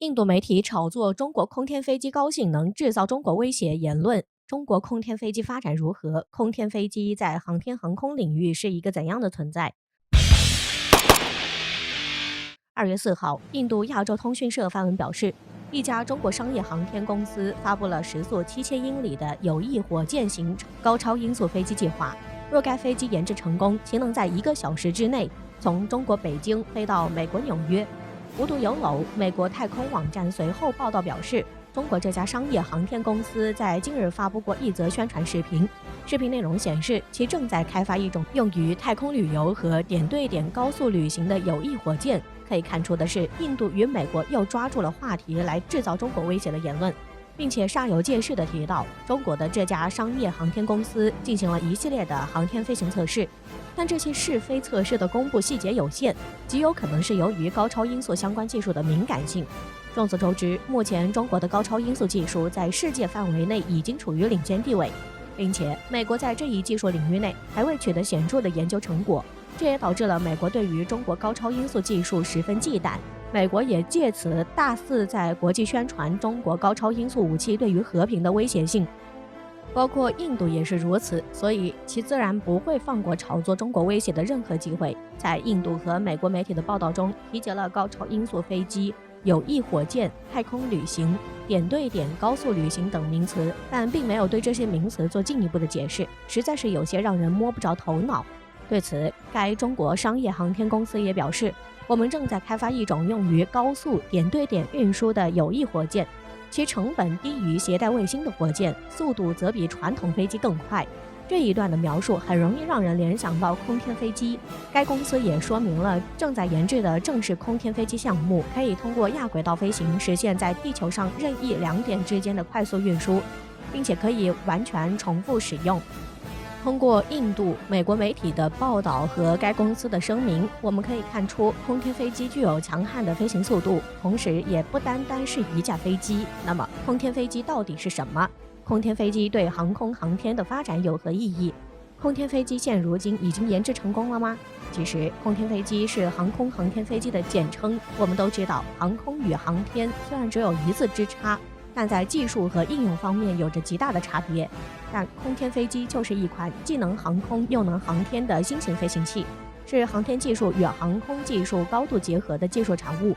印度媒体炒作中国空天飞机高性能制造中国威胁言论，中国空天飞机发展如何？空天飞机在航天航空领域是一个怎样的存在？2月4号，印度亚洲通讯社发文表示，一家中国商业航天公司发布了时速7000英里的有翼火箭型高超音速飞机计划。若该飞机研制成功，其能在1个小时之内从中国北京飞到美国纽约。无独有偶，美国太空网站随后报道表示，中国这家商业航天公司在近日发布过一则宣传视频，视频内容显示其正在开发一种用于太空旅游和点对点高速旅行的有翼火箭。可以看出的是，印度与美国又抓住了话题来制造中国威胁的言论，并且煞有介事地提到中国的这家商业航天公司进行了一系列的航天飞行测试，但这些试飞测试的公布细节有限，极有可能是由于高超音速相关技术的敏感性。众所周知，目前中国的高超音速技术在世界范围内已经处于领先地位，并且美国在这一技术领域内还未取得显著的研究成果，这也导致了美国对于中国高超音速技术十分忌惮。美国也借此大肆在国际宣传中国高超音速武器对于和平的威胁性，包括印度也是如此，所以其自然不会放过炒作中国威胁的任何机会。在印度和美国媒体的报道中，提及了高超音速飞机、有翼火箭、太空旅行、点对点高速旅行等名词，但并没有对这些名词做进一步的解释，实在是有些让人摸不着头脑。对此，该中国商业航天公司也表示，我们正在开发一种用于高速点对点运输的有翼火箭，其成本低于携带卫星的火箭，速度则比传统飞机更快。这一段的描述很容易让人联想到空天飞机。该公司也说明了正在研制的正式空天飞机项目可以通过亚轨道飞行实现在地球上任意2点之间的快速运输，并且可以完全重复使用。通过印度、美国媒体的报道和该公司的声明，我们可以看出空天飞机具有强悍的飞行速度，同时也不单单是一架飞机。那么，空天飞机到底是什么？空天飞机对航空航天的发展有何意义？空天飞机现如今已经研制成功了吗？其实，空天飞机是航空航天飞机的简称。我们都知道，航空与航天虽然只有1字之差，但在技术和应用方面有着极大的差别。但空天飞机就是一款既能航空又能航天的新型飞行器，是航天技术与航空技术高度结合的技术产物，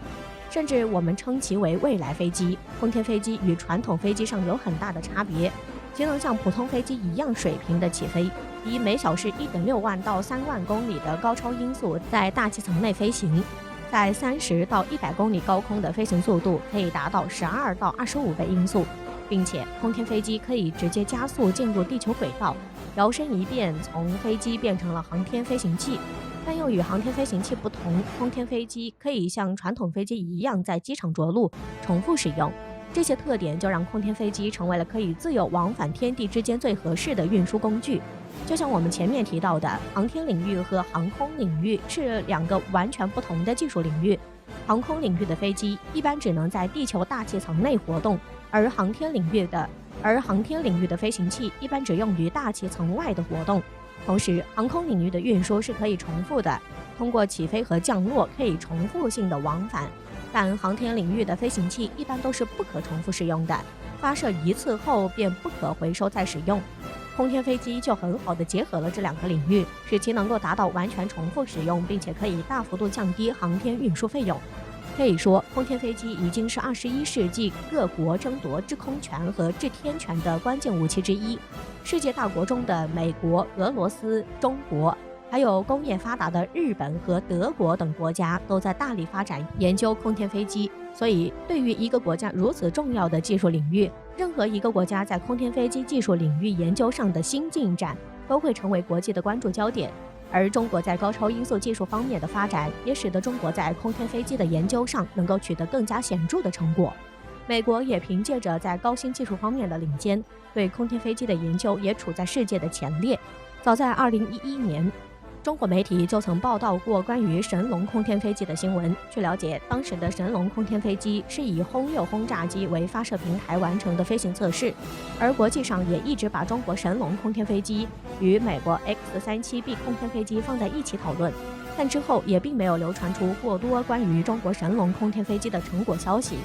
甚至我们称其为未来飞机。空天飞机与传统飞机上有很大的差别，其能像普通飞机一样水平的起飞，以每小时1.6万到3万公里的高超音速在大气层内飞行，在30到100公里高空的飞行速度可以达到12到25倍音速，并且空天飞机可以直接加速进入地球轨道，摇身一变从飞机变成了航天飞行器。但又与航天飞行器不同，空天飞机可以像传统飞机一样在机场着陆，重复使用。这些特点就让空天飞机成为了可以自由往返天地之间最合适的运输工具。就像我们前面提到的，航天领域和航空领域是2个完全不同的技术领域。航空领域的飞机一般只能在地球大气层内活动，而航天领域的飞行器一般只用于大气层外的活动。同时，航空领域的运输是可以重复的，通过起飞和降落可以重复性的往返，但航天领域的飞行器一般都是不可重复使用的，发射1次后便不可回收再使用。空天飞机就很好地结合了这2个领域，使其能够达到完全重复使用，并且可以大幅度降低航天运输费用。可以说，空天飞机已经是21世纪各国争夺制空权和制天权的关键武器之一。世界大国中的美国、俄罗斯、中国，还有工业发达的日本和德国等国家都在大力发展研究空天飞机。所以，对于一个国家如此重要的技术领域，任何一个国家在空天飞机技术领域研究上的新进展，都会成为国际的关注焦点。而中国在高超音速技术方面的发展，也使得中国在空天飞机的研究上能够取得更加显著的成果。美国也凭借着在高新技术方面的领先，对空天飞机的研究也处在世界的前列。早在2011年，中国媒体就曾报道过关于神龙空天飞机的新闻。据了解，当时的神龙空天飞机是以轰6轰炸机为发射平台完成的飞行测试，而国际上也一直把中国神龙空天飞机与美国 X-37B 空天飞机放在一起讨论，但之后也并没有流传出过多关于中国神龙空天飞机的成果消息。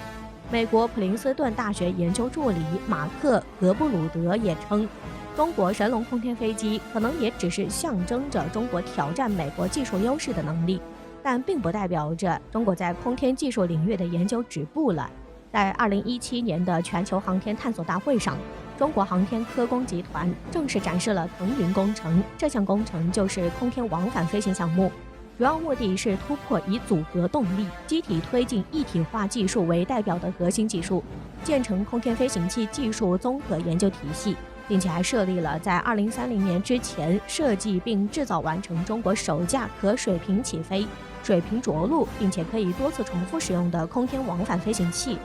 美国普林斯顿大学研究助理马克·格布鲁德也称，中国神龙空天飞机可能也只是象征着中国挑战美国技术优势的能力，但并不代表着中国在空天技术领域的研究止步了。在2017年的全球航天探索大会上，中国航天科工集团正式展示了腾云工程，这项工程就是空天往返飞行项目。主要目的是突破以组合动力、机体推进一体化技术为代表的核心技术，建成空天飞行器技术综合研究体系，并且还设立了在2030年之前设计并制造完成中国首架可水平起飞、水平着陆，并且可以多次重复使用的空天往返飞行器。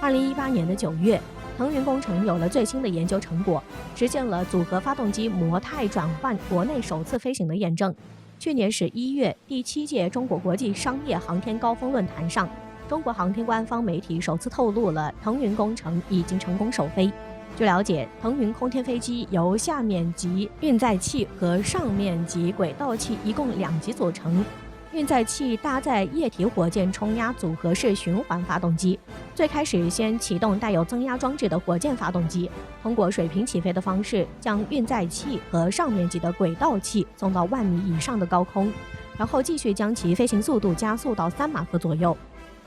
2018年的9月，腾云工程有了最新的研究成果，实现了组合发动机模态转换国内首次飞行的验证。去年11月，第7届中国国际商业航天高峰论坛上，中国航天官方媒体首次透露了腾云工程已经成功首飞。据了解，腾云空天飞机由下面级运载器和上面级轨道器一共2级组成。运载器搭载液体火箭冲压组合式循环发动机，最开始先启动带有增压装置的火箭发动机，通过水平起飞的方式将运载器和上面级的轨道器送到10000米以上的高空，然后继续将其飞行速度加速到3马赫左右。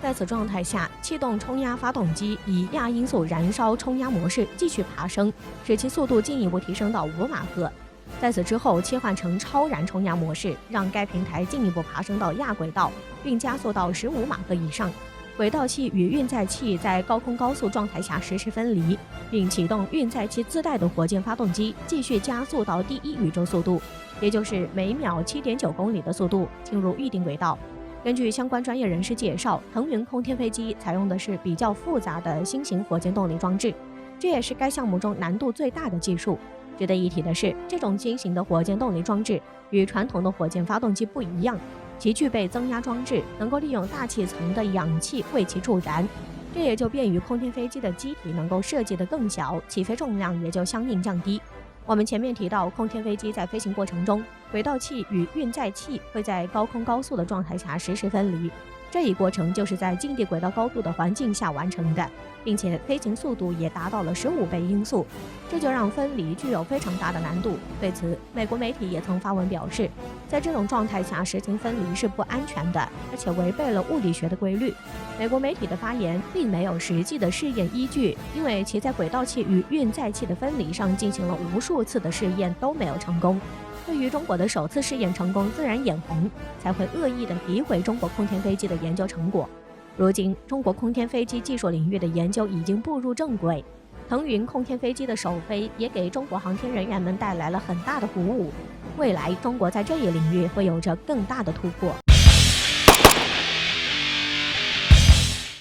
在此状态下，气动冲压发动机以亚音速燃烧冲压模式继续爬升，使其速度进一步提升到5马赫。在此之后，切换成超燃冲压模式，让该平台进一步爬升到亚轨道，并加速到15马赫以上。轨道器与运载器在高空高速状态下实时分离，并启动运载器自带的火箭发动机，继续加速到第一宇宙速度，也就是每秒7.9公里的速度，进入预定轨道。根据相关专业人士介绍，腾云空天飞机采用的是比较复杂的新型火箭动力装置，这也是该项目中难度最大的技术。值得一提的是，这种新型的火箭动力装置与传统的火箭发动机不一样，其具备增压装置，能够利用大气层的氧气为其助燃，这也就便于空天飞机的机体能够设计得更小，起飞重量也就相应降低。我们前面提到，空天飞机在飞行过程中，轨道器与运载器会在高空高速的状态下实时分离，这一过程就是在近地轨道高度的环境下完成的，并且飞行速度也达到了15倍音速，这就让分离具有非常大的难度。对此，美国媒体也曾发文表示，在这种状态下实行分离是不安全的，而且违背了物理学的规律。美国媒体的发言并没有实际的试验依据，因为其在轨道器与运载器的分离上进行了无数次的试验都没有成功。对于中国的首次试验成功自然眼红，才会恶意的诋毁中国空天飞机的研究成果。如今，中国空天飞机技术领域的研究已经步入正轨，腾云空天飞机的首飞也给中国航天人员们带来了很大的鼓舞。未来，中国在这一领域会有着更大的突破。